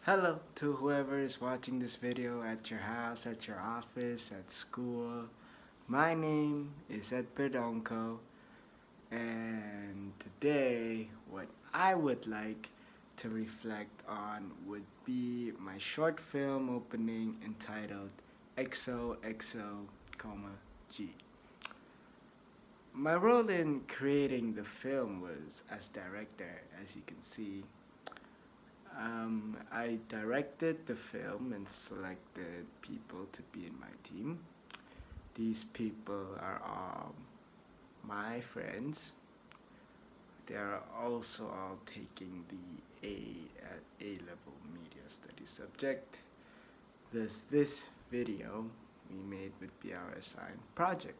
Hello to whoever is watching this video at your house, at your office, at school. My name is Ed Perdonco, and today what I would like to reflect on would be my short film opening entitled XOXO, G. My role in creating the film was as director, as you can see. I directed the film and selected people to be in my team. These people are all my friends. They are also all taking the A level media studies subject. Thus, this video we made would be our assigned project.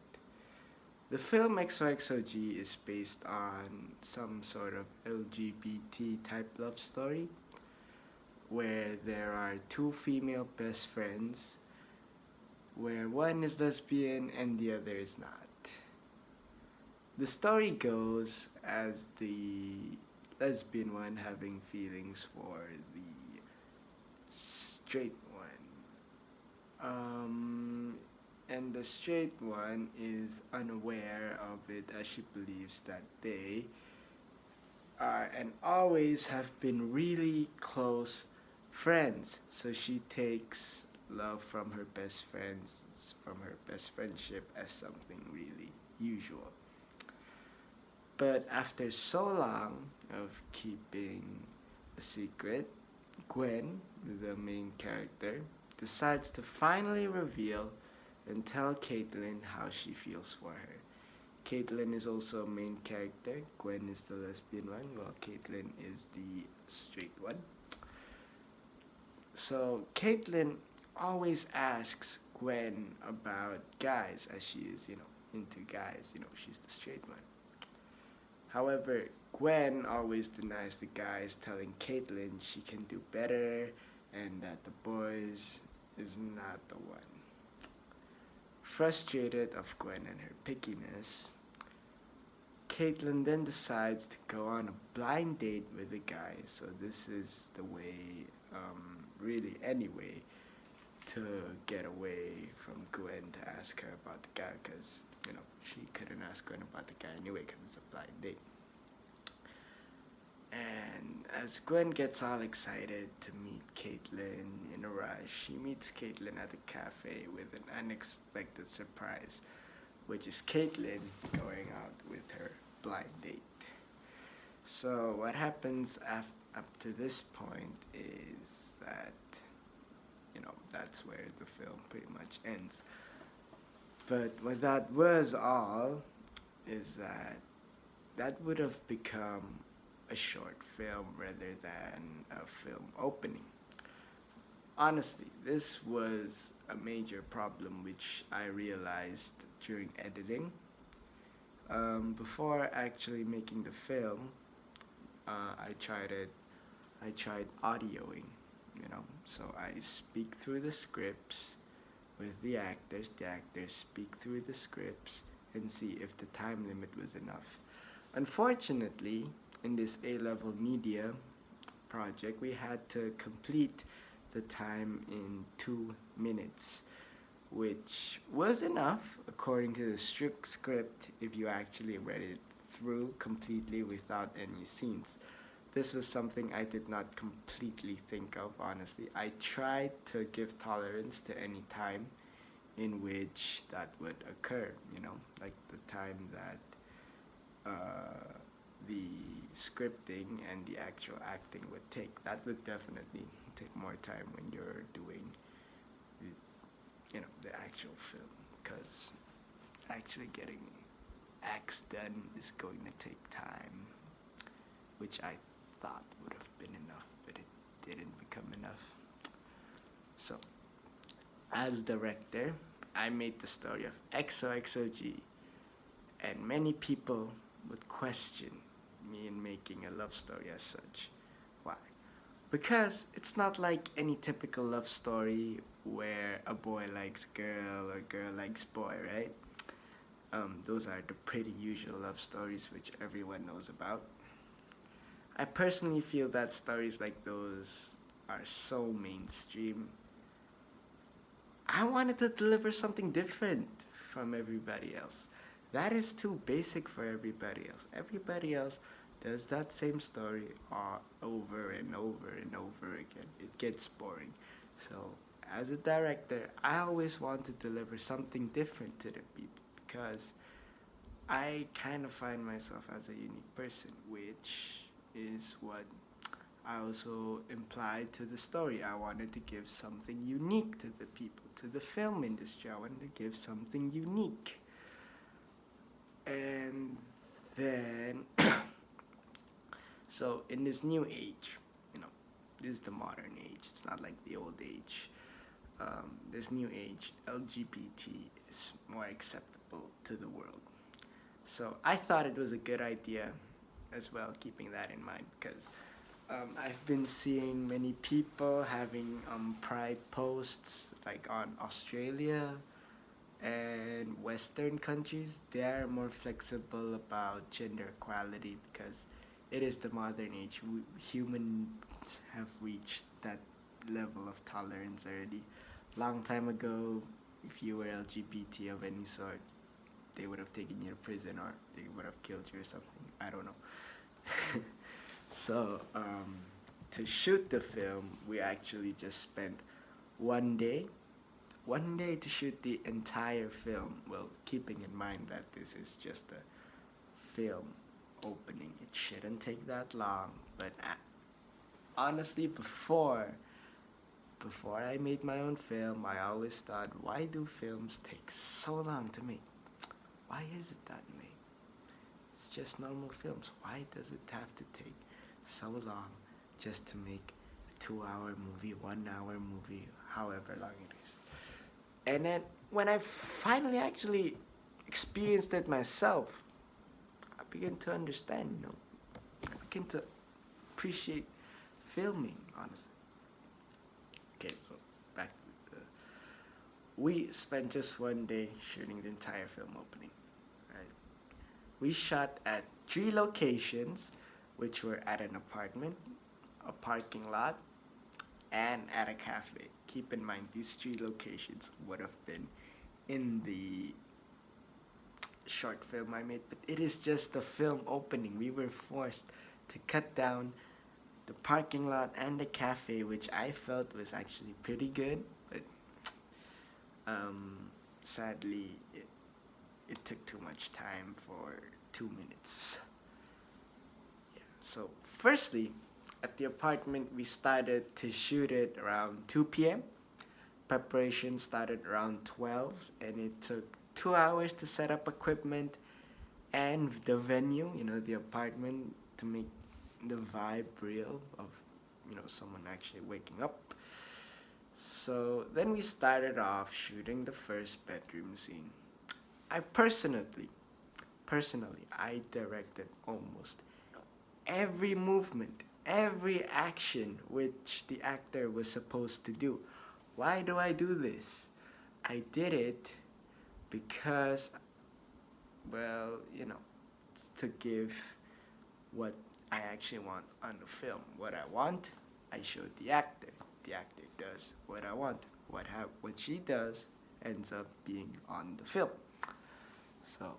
The film XOXOG is based on some sort of LGBT type love story where there are two female best friends, where one is lesbian and the other is not. The story goes as the lesbian one having feelings for the straight one. And the straight one is unaware of it as she believes that they are and always have been really close friends. So she takes love from her best friends, from her best friendship, as something really usual. But after so long of keeping a secret, Gwen, the main character, decides to finally reveal and tell Caitlin how she feels for her. Caitlin is also a main character. Gwen is the lesbian one, while Caitlin is the straight one. So Caitlin always asks Gwen about guys, as she is, into guys. She's the straight one. However, Gwen always denies the guys, telling Caitlin she can do better and that the boys is not the one. Frustrated of Gwen and her pickiness, Caitlin then decides to go on a blind date with the guy. So this is the way, really any way, to get away from Gwen to ask her about the guy, because she couldn't ask Gwen about the guy anyway because it's a blind date. And as Gwen gets all excited to meet Caitlin in a rush, she meets Caitlin at a cafe with an unexpected surprise, which is Caitlin going out with her blind date. So what happens up to this point is that, that's where the film pretty much ends. But what that was all is that would have become a short film rather than a film opening. Honestly, this was a major problem which I realized during editing. Before actually making the film, I tried audioing, so I speak through the scripts with the actors speak through the scripts and see if the time limit was enough. Unfortunately, in this A-level media project, we had to complete the time in 2 minutes, which was enough according to the strict script if you actually read it through completely without any scenes. This was something I did not completely think of, honestly. I tried to give tolerance to any time in which that would occur, like the time that the scripting and the actual acting would take. That would definitely take more time when you're doing the actual film, because actually getting acts done is going to take time, which I thought would have been enough, but it didn't become enough. So, as director, I made the story of XOXOG, and many people would question me in making a love story as such. Why? Because it's not like any typical love story where a boy likes girl or girl likes boy, right? Those are the pretty usual love stories which everyone knows about. I personally feel that stories like those are so mainstream. I wanted to deliver something different from everybody else. That is too basic for everybody else. Everybody else does that same story over and over and over again. It gets boring. So, as a director, I always want to deliver something different to the people because I kind of find myself as a unique person, which is what I also implied to the story. I wanted to give something unique to the people, to the film industry. I wanted to give something unique. And then, so in this new age, you know, this is the modern age, it's not like the old age. This new age, LGBT is more acceptable to the world. So I thought it was a good idea as well, keeping that in mind, because I've been seeing many people having pride posts like on Australia and Western countries. They are more flexible about gender equality because it is the modern age. Humans have reached that level of tolerance already. Long time ago, if you were LGBT of any sort, they would have taken you to prison or they would have killed you or something. I don't know. So, to shoot the film, we actually just spent one day, one day to shoot the entire film. Well, keeping in mind that this is just a film opening, it shouldn't take that long. But honestly, before I made my own film, I always thought, why do films take so long to make? Why is it that way? It's just normal films. Why does it have to take so long just to make a 2 hour movie, 1 hour movie, however long it is? And then when I finally actually experienced it myself, I began to understand, I began to appreciate filming, honestly. Okay, so back to we spent just one day shooting the entire film opening. Right? We shot at 3 locations, which were at an apartment, a parking lot, and at a cafe. Keep in mind, these 3 locations would have been in the short film I made, but it is just the film opening. We were forced to cut down the parking lot and the cafe, which I felt was actually pretty good, but sadly, it took too much time for 2 minutes. Yeah. So, firstly, at the apartment, we started to shoot it around 2 p.m. Preparation started around 12, and it took 2 hours to set up equipment and the venue, the apartment, to make the vibe real of, someone actually waking up. So then we started off shooting the first bedroom scene. I personally, I directed almost every movement, every action which the actor was supposed to do. Why do I do this? I did it because, well, it's to give what I actually want on the film. What I want, I showed the actor. The actor does what I want. What she does ends up being on the film. So,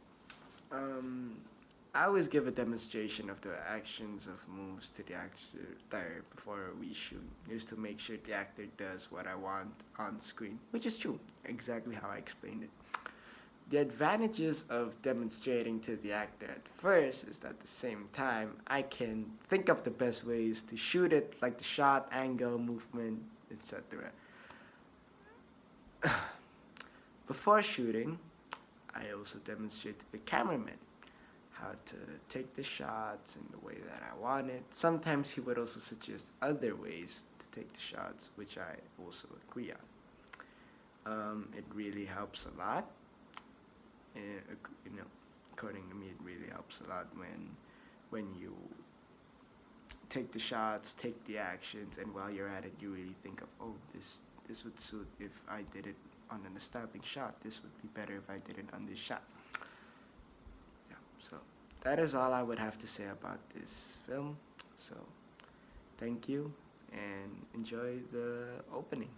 I always give a demonstration of the actions of moves to the actor before we shoot, just to make sure the actor does what I want on screen, which is true, exactly how I explained it. The advantages of demonstrating to the actor at first is that at the same time, I can think of the best ways to shoot it, like the shot, angle, movement, etc. Before shooting, I also demonstrate to the cameraman how to take the shots in the way that I want it. Sometimes he would also suggest other ways to take the shots, which I also agree on. It really helps a lot. According to me, it really helps a lot when you take the shots, take the actions, and while you're at it, you really think of, oh, this would suit if I did it on an established shot. This would be better if I did it on this shot. Yeah, so that is all I would have to say about this film. So, thank you, and enjoy the opening.